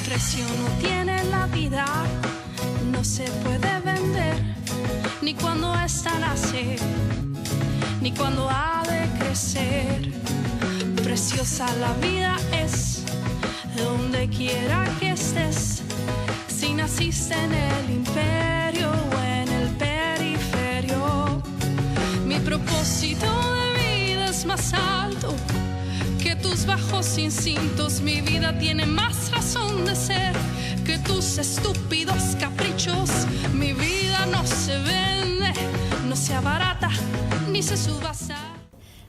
Precio no tiene la vida, no se puede vender, ni cuando esta nace, ni cuando ha de crecer. Preciosa la vida es, donde quiera que estés, si naciste en el imperio o en el periferio. Mi propósito de vida es más alto que tus bajos instintos, mi vida tiene más razón de ser que tus estúpidos caprichos. Mi vida no se vende, no se abarata, ni se subasta.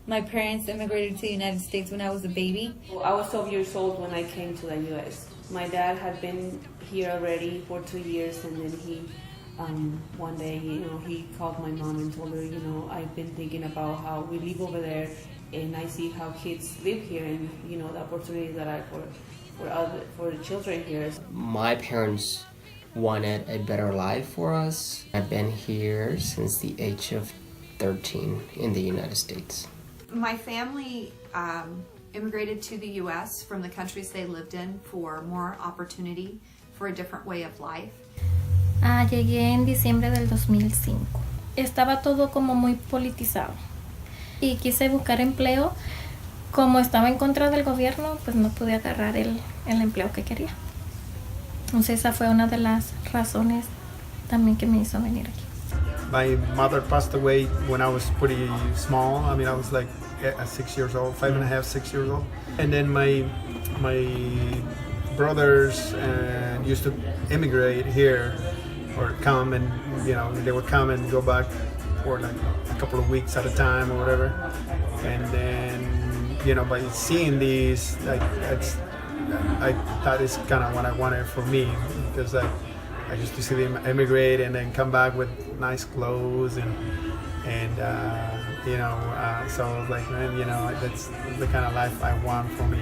My parents immigrated to the United States when I was a baby. I was 12 years old when I came to the U.S. My dad had been here already for 2 years, and then he, one day, he called my mom and told her, I've been thinking about how we live over there, and I see how kids live here, and the opportunities that are for the children here. My parents wanted a better life for us. I've been here since the age of 13 in the United States. My family immigrated to the U.S. from the countries they lived in for more opportunity, for a different way of life. Llegué en diciembre del 2005. Estaba todo como muy politizado y quise buscar empleo. Como estaba en contra del gobierno, pues no pude agarrar el empleo que quería. Entonces esa fue una de las razones también que me hizo venir aquí. My mother passed away when I was pretty small. I mean, I was like 6 years old, 5.5, 6 years old. And then my brothers used to immigrate here or come, and they would come and go back for like a couple of weeks at a time or whatever. And then, by seeing these, that is kind of what I wanted for me, because I used to see them immigrate and then come back with nice clothes and so I was like, man, that's the kind of life I want for me.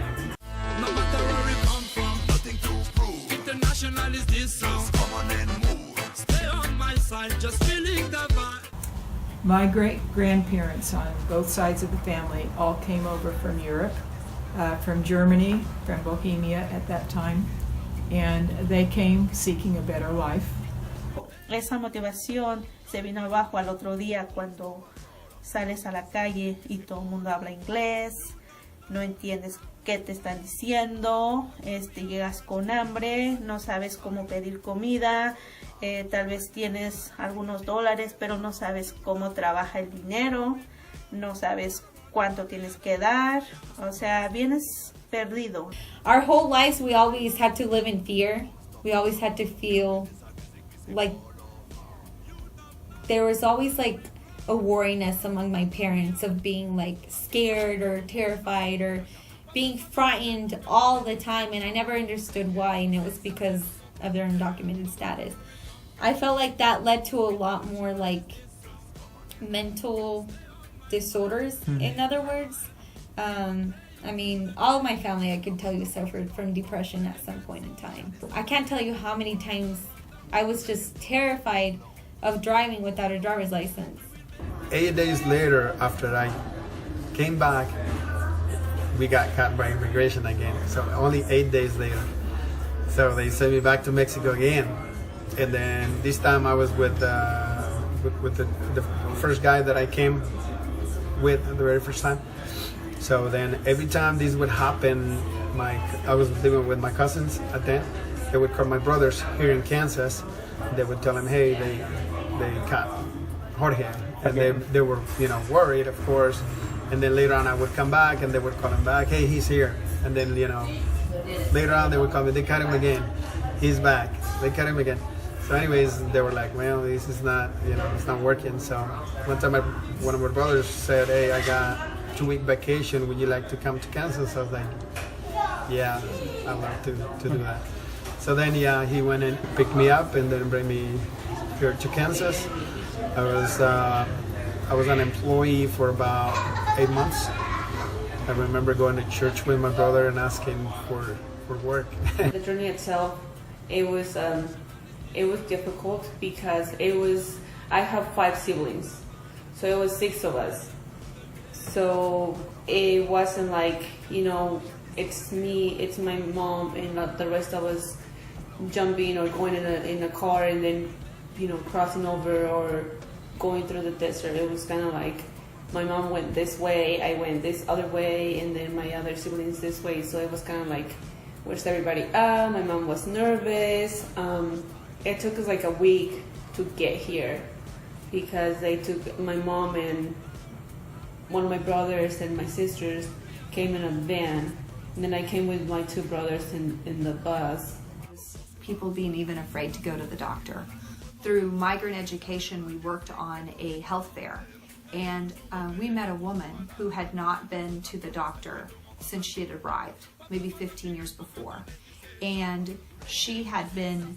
No matter where we come from, nothing to prove. International is this song. Come on and move. Stay on my side, just feeling the vibe. My great-grandparents on both sides of the family all came over from Europe, from Germany, from Bohemia at that time, and they came seeking a better life. Esa motivación se vino abajo al otro día cuando sales a la calle y todo el mundo habla inglés, no entiendes qué te están diciendo, llegas con hambre, no sabes cómo pedir comida, tal vez tienes algunos dólares, pero no sabes cómo trabaja el dinero, no sabes cuánto tienes que dar, o sea, vienes perdido. Our whole lives we always had to live in fear. We always had to feel like there was always like a worriness among my parents of being like scared or terrified or being frightened all the time, and I never understood why, and it was because of their undocumented status. I felt like that led to a lot more like mental disorders, in other words. I mean, all of my family, I could tell you, suffered from depression at some point in time. I can't tell you how many times I was just terrified of driving without a driver's license. 8 days later, after I came back, we got caught by immigration again. So only 8 days later. So they sent me back to Mexico again. And then this time I was with the first guy that I came with the very first time. So then every time this would happen, I was living with my cousins at then. They would call my brothers here in Kansas. They would tell them, hey, they caught Jorge. And they were, worried, of course. And then later on I would come back and they would call him back, hey, he's here. And then, later on they would call me, they caught him again. He's back. They caught him again. So anyways, they were like, well, this is not, it's not working. So one time one of my brothers said, hey, I got a 2-week vacation. Would you like to come to Kansas? I was like, yeah, I'd love to do that. So then, he went and picked me up and then bring me here to Kansas. I was I was an employee for about 8 months. I remember going to church with my brother and asking for work. The journey itself, it was difficult because I have 5 siblings, so it was 6 of us. So it wasn't like, it's me, it's my mom, and the rest of us jumping or going in a car and then, crossing over or going through the desert. It was kind of like my mom went this way, I went this other way, and then my other siblings this way. So it was kind of like, where's everybody at? My mom was nervous. It took us like a week to get here because they took my mom and one of my brothers and my sisters came in a van, and then I came with my 2 brothers in the bus. People being even afraid to go to the doctor. Through migrant education, we worked on a health fair, and we met a woman who had not been to the doctor since she had arrived, maybe 15 years before. And she had been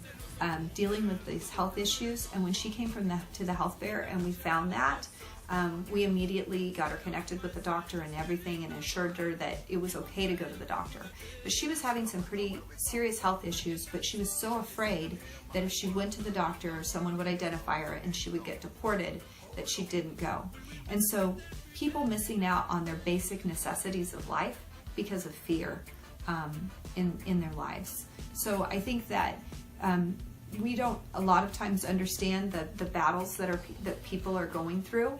dealing with these health issues, and when she came to the health fair and we found that, we immediately got her connected with the doctor and everything and assured her that it was okay to go to the doctor. But she was having some pretty serious health issues, but she was so afraid that if she went to the doctor, someone would identify her and she would get deported, that she didn't go. And so people missing out on their basic necessities of life because of fear in their lives. So I think that we don't a lot of times understand the battles that people are going through.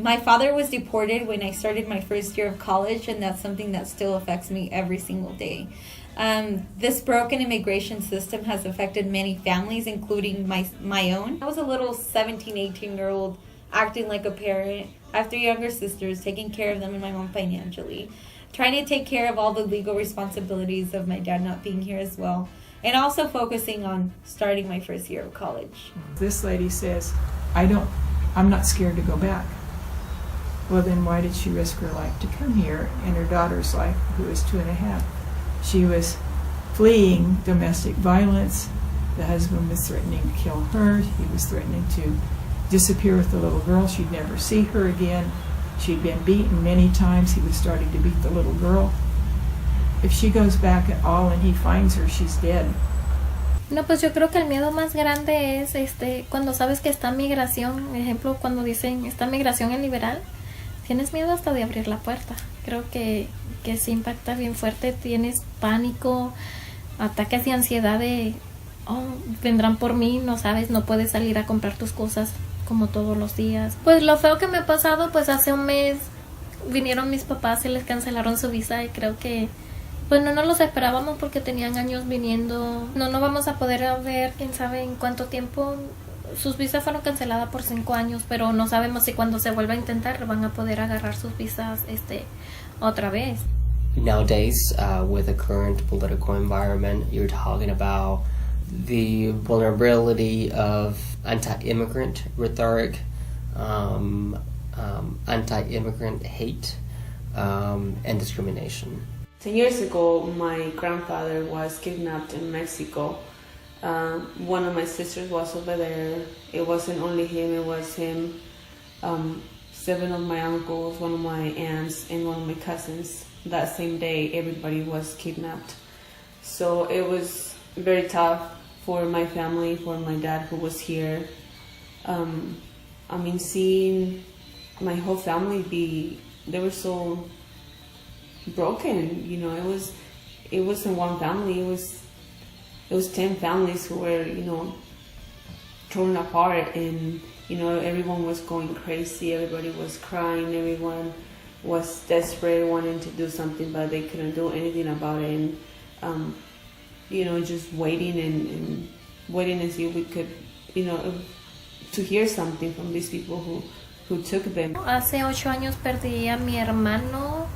My father was deported when I started my first year of college, and that's something that still affects me every single day. This broken immigration system has affected many families, including my own. I was a little 17, 18-year-old acting like a parent. I have 3 younger sisters, taking care of them and my mom financially, trying to take care of all the legal responsibilities of my dad not being here as well, and also focusing on starting my first year of college. This lady says, I'm not scared to go back. Well, then why did she risk her life to come here and her daughter's life, who is 2.5? She was fleeing domestic violence. The husband was threatening to kill her. He was threatening to disappear with the little girl. She'd never see her again. She'd been beaten many times. He was starting to beat the little girl. If she goes back at all and he finds her, she's dead. No, pues yo creo que el miedo más grande es cuando sabes que está migración. Por ejemplo, cuando dicen está migración en liberal, tienes miedo hasta de abrir la puerta. Creo que sí impacta bien fuerte. Tienes pánico, ataques de ansiedad de vendrán por mí, no sabes, no puedes salir a comprar tus cosas como todos los días. Pues lo feo que me ha pasado, pues hace un mes vinieron mis papás y les cancelaron su visa, y creo que pues no nos los esperábamos porque tenían años viniendo. No vamos a poder ver quién sabe en cuánto tiempo. Sus visas fueron canceladas por 5 años, pero no sabemos si cuando se vuelva a intentar van a poder agarrar sus visas otra vez. Nowadays, with the current political environment, you're talking about the vulnerability of anti-immigrant rhetoric, anti-immigrant hate, and discrimination. 10 years ago, my grandfather was kidnapped in Mexico. One of my sisters was over there. It wasn't only him, it was him, 7 of my uncles, one of my aunts, and one of my cousins. That same day, everybody was kidnapped. So it was very tough for my family, for my dad who was here. Seeing my whole family they were so broken, it wasn't one family, it was 10 families who were, torn apart, and, everyone was going crazy, everybody was crying, everyone was desperate, wanting to do something, but they couldn't do anything about it, and, just waiting and see if we could, to hear something from these people who took them. Hace 8 años perdí a mi hermano,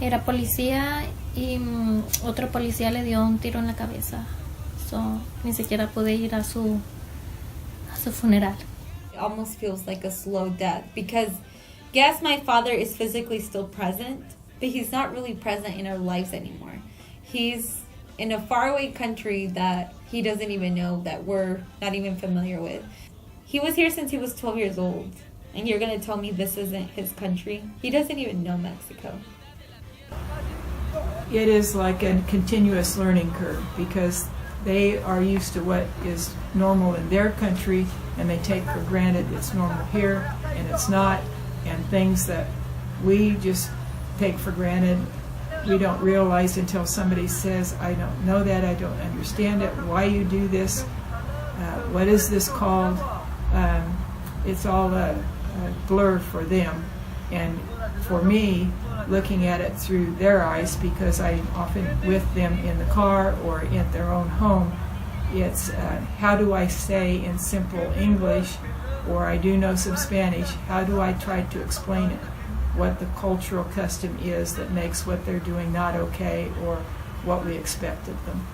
era policía, y otro policía le dio un tiro en la cabeza. So, ni siquiera pude ir a su funeral. It almost feels like a slow death because Yes, my father is physically still present, but he's not really present in our lives anymore. He's in a faraway country that he doesn't even know, that we're not even familiar with. He was here since he was 12 years old, and you're going to tell me this isn't his country? He doesn't even know Mexico. It is like a continuous learning curve because they are used to what is normal in their country, and they take for granted it's normal here, and it's not. And things that we just take for granted, we don't realize until somebody says, I don't know that, I don't understand it, why you do this, what is this called? It's all a blur for them. And for me, looking at it through their eyes, because I'm often with them in the car or in their own home, it's how do I say in simple English, or I do know some Spanish, how do I try to explain it? What the cultural custom is that makes what they're doing not okay, or what we expect of them.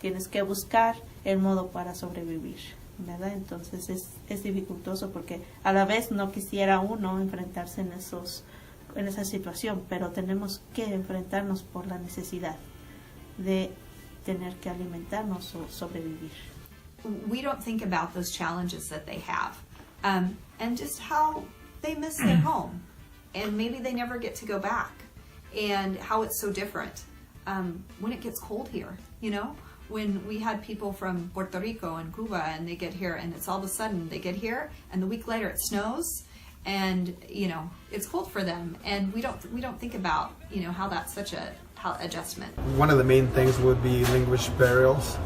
Tienes que buscar el modo para sobrevivir, ¿verdad? Entonces es dificultoso porque a la vez no quisiera uno enfrentarse en esa situación, pero tenemos que enfrentarnos por la necesidad de tener que alimentarnos o sobrevivir. We don't think about those challenges that they have, and just how they miss their home, and maybe they never get to go back, and how it's so different when it gets cold here. You know, when we had people from Puerto Rico and Cuba, and they get here, and it's all of a sudden they get here, and the week later it snows, and you know it's cold for them, and we don't think about how that's such a adjustment. One of the main things would be language barriers.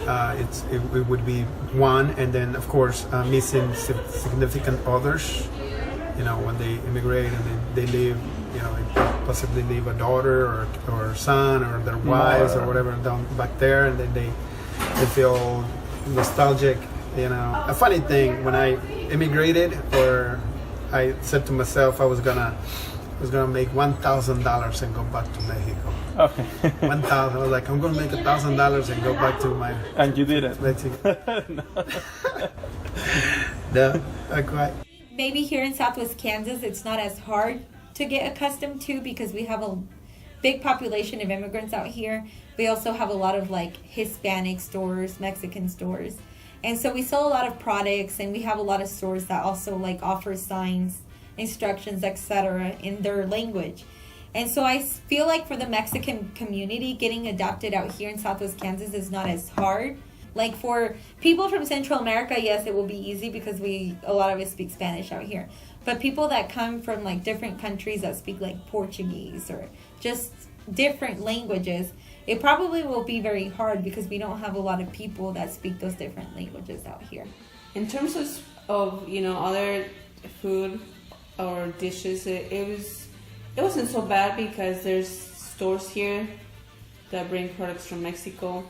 It would be one, and then of course missing significant others. When they immigrate and they leave, they possibly leave a daughter or son or their wives or whatever down back there, and then they feel nostalgic. A funny thing, when I immigrated, or I said to myself I was gonna make $1,000 and go back to Mexico. Okay. 1,000. I was like, I'm gonna make $1,000 and go back to my. And you did it. Mexico. No, not quite. Maybe here in Southwest Kansas, it's not as hard to get accustomed to because we have a big population of immigrants out here. We also have a lot of Hispanic stores, Mexican stores. And so we sell a lot of products, and we have a lot of stores that also offer signs, instructions, etc. in their language. And so I feel like for the Mexican community, getting adopted out here in Southwest Kansas is not as hard. For people from Central America, yes, it will be easy because a lot of us speak Spanish out here. But people that come from different countries that speak Portuguese or just different languages, it probably will be very hard because we don't have a lot of people that speak those different languages out here. In terms of other food or dishes, it wasn't so bad because there's stores here that bring products from Mexico.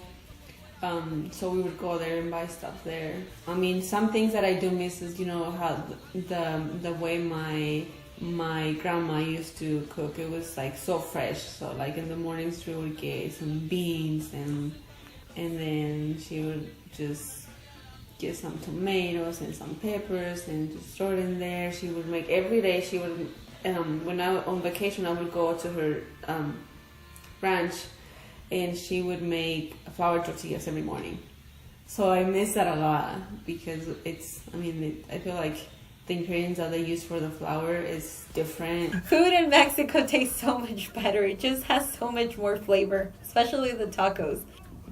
So we would go there and buy stuff there. I mean, some things that I do miss is, how the way my grandma used to cook. It was so fresh. So in the mornings she would get some beans and then she would just get some tomatoes and some peppers and just throw it in there. She would make every day. She would when I was on vacation, I would go to her ranch. And she would make flour tortillas every morning. So I miss that a lot because I feel like the ingredients that they use for the flour is different. Food in Mexico tastes so much better. It just has so much more flavor, especially the tacos.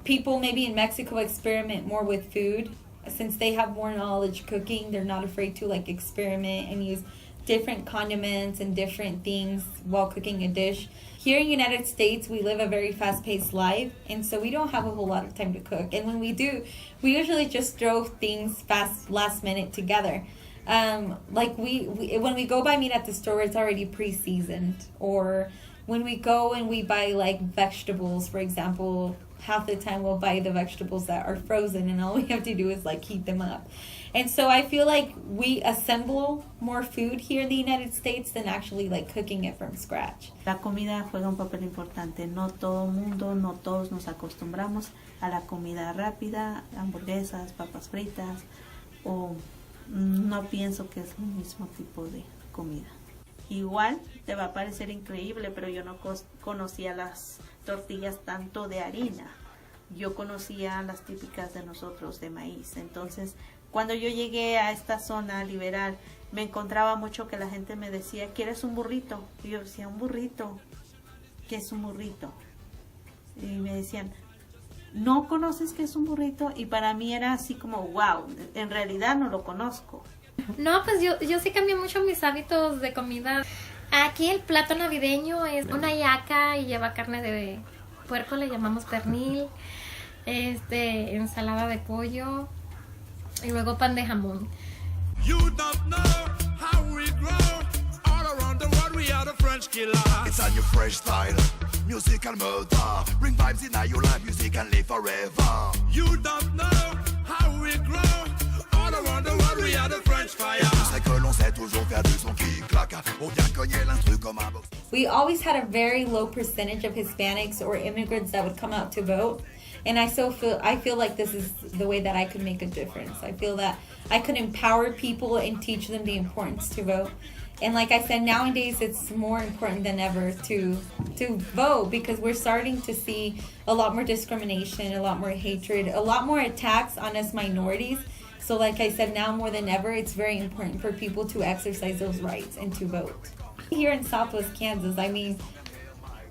People maybe in Mexico experiment more with food. Since they have more knowledge cooking, they're not afraid to experiment and use different condiments and different things while cooking a dish. Here in the United States, we live a very fast-paced life, and so we don't have a whole lot of time to cook. And when we do, we usually just throw things last minute together. When we go buy meat at the store, it's already pre-seasoned. Or when we go and we buy vegetables, for example, half the time we'll buy the vegetables that are frozen, and all we have to do is heat them up. And so I feel like we assemble more food here in the United States than actually cooking it from scratch. La comida juega un papel importante. No todos nos acostumbramos a la comida rápida, hamburguesas, papas fritas, o no pienso que es el mismo tipo de comida. Igual te va a parecer increíble, pero yo no conocía las tortillas tanto de harina. Yo conocía las típicas de nosotros de maíz. Entonces, cuando yo llegué a esta zona liberal, me encontraba mucho que la gente me decía, ¿quieres un burrito? Y yo decía, ¿un burrito? ¿Qué es un burrito? Y me decían, ¿no conoces qué es un burrito? Y para mí era así como, wow, en realidad no lo conozco. No, pues yo sí cambié mucho mis hábitos de comida. Aquí el plato navideño es una yaca y lleva carne de puerco, le llamamos pernil, ensalada de pollo y luego pan de jamón. You don't know how we grow. All around the world we are the French killer. It's a new fresh style, musical murder. Bring vibes in your life, music and live forever. You don't know how we grow. All around the world we are the French fire. C'est que l'on sait toujours faire du son qui claque. On vient cogner l'instru comme un box. We always had a very low percentage of Hispanics or immigrants that would come out to vote. And I feel like this is the way that I could make a difference. I feel that I could empower people and teach them the importance to vote. And like I said, nowadays it's more important than ever to vote, because we're starting to see a lot more discrimination, a lot more hatred, a lot more attacks on us minorities. So like I said, now more than ever, it's very important for people to exercise those rights and to vote. Here in Southwest Kansas, I mean,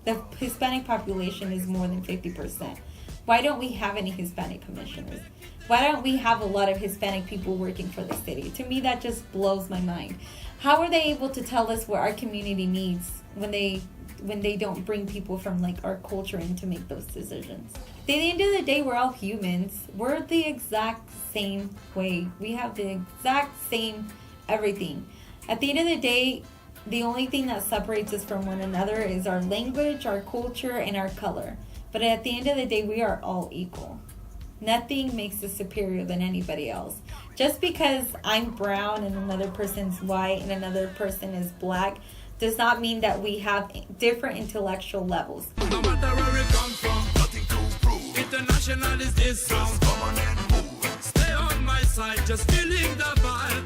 the Hispanic population is more than 50%. Why don't we have any Hispanic commissioners? Why don't we have a lot of Hispanic people working for the city? To me, that just blows my mind. How are they able to tell us what our community needs when they don't bring people from like our culture in to make those decisions? At the end of the day, we're all humans. We're the exact same way. We have the exact same everything. At the end of the day, the only thing that separates us from one another is our language, our culture, and our color. But at the end of the day, we are all equal. Nothing makes us superior than anybody else. Just because I'm brown and another person's white and another person is black does not mean that we have different intellectual levels. No matter where we come from, nothing to prove. International is this song. Come on and move. Stay on my side, just feeling the vibe.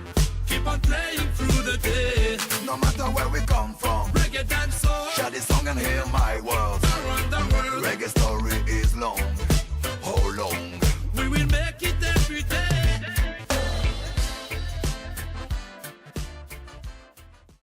Keep on playing through the day. No matter where we come from.